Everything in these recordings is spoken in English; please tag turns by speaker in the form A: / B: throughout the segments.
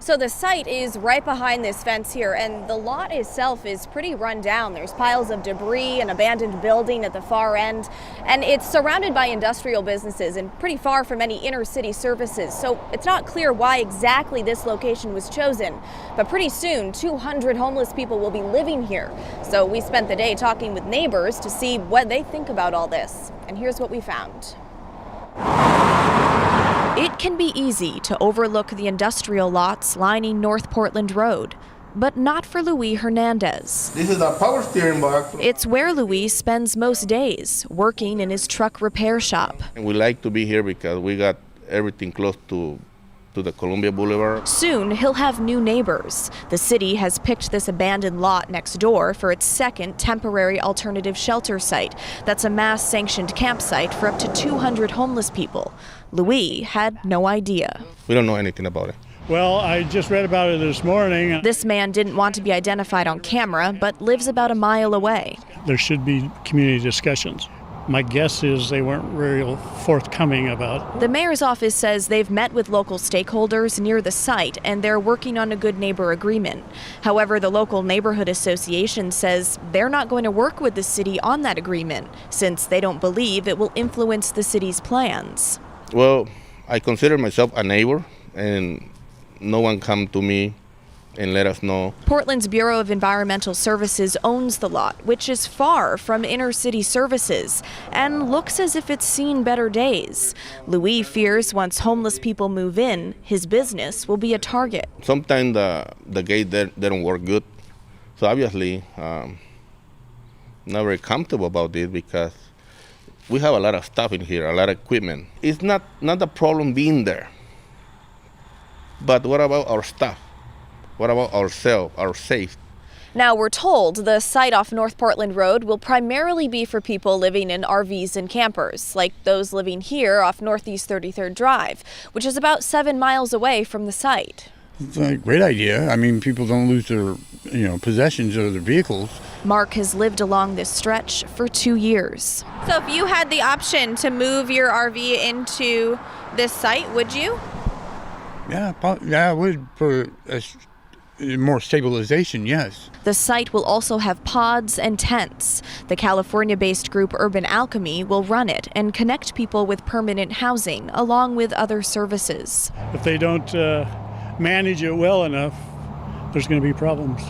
A: So the site is right behind this fence here, and the lot itself is pretty run down. There's piles of debris, an abandoned building at the far end, and it's surrounded by industrial businesses and pretty far from any inner city services. So it's not clear why exactly this location was chosen, but pretty soon 200 homeless people will be living here. So we spent the day talking with neighbors to see what they think about all this. And here's what we found. It can be easy to overlook the industrial lots lining North Portland Road, but not for Luis Hernandez.
B: This is a power steering box.
A: It's where Luis spends most days, working in his truck repair shop.
B: And we like to be here because we got everything close to the Columbia Boulevard.
A: Soon he'll have new neighbors. The city has picked this abandoned lot next door for its second temporary alternative shelter site. That's a mass sanctioned campsite for up to 200 homeless people. Luis had no idea.
B: We don't know anything about it.
C: Well, I just read about it this morning.
A: This man didn't want to be identified on camera, but lives about a mile away.
C: There should be community discussions. My guess is they weren't real forthcoming about.
A: The mayor's office says they've met with local stakeholders near the site and they're working on a good neighbor agreement. However, the local neighborhood association says they're not going to work with the city on that agreement since they don't believe it will influence the city's plans.
B: Well, I consider myself a neighbor, and no one come to me and let us know.
A: Portland's Bureau of Environmental Services owns the lot, which is far from inner city services and looks as if it's seen better days. Luis fears once homeless people move in, his business will be a target.
B: Sometimes the gate they don't work good, so obviously not very comfortable about this because we have a lot of stuff in here, a lot of equipment. It's not a problem being there, but what about our stuff? What about ourselves, our safety?
A: Now, we're told the site off North Portland Road will primarily be for people living in RVs and campers, like those living here off Northeast 33rd Drive, which is about 7 miles away from the site.
D: It's a great idea. I mean, people don't lose their, possessions or their vehicles.
A: Mark has lived along this stretch for 2 years. So if you had the option to move your RV into this site, would you?
D: Yeah, I would for more stabilization, yes.
A: The site will also have pods and tents. The California-based group Urban Alchemy will run it and connect people with permanent housing along with other services.
C: If they don't manage it well enough, there's going to be problems.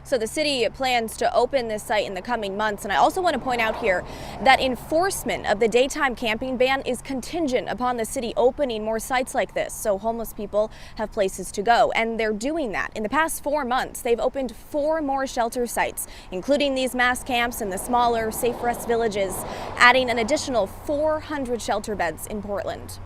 A: So the city plans to open this site in the coming months. And I also want to point out here that enforcement of the daytime camping ban is contingent upon the city opening more sites like this, so homeless people have places to go. And they're doing that. In the past 4 months, they've opened 4 more shelter sites, including these mass camps in the smaller, safe rest villages, adding an additional 400 shelter beds in Portland.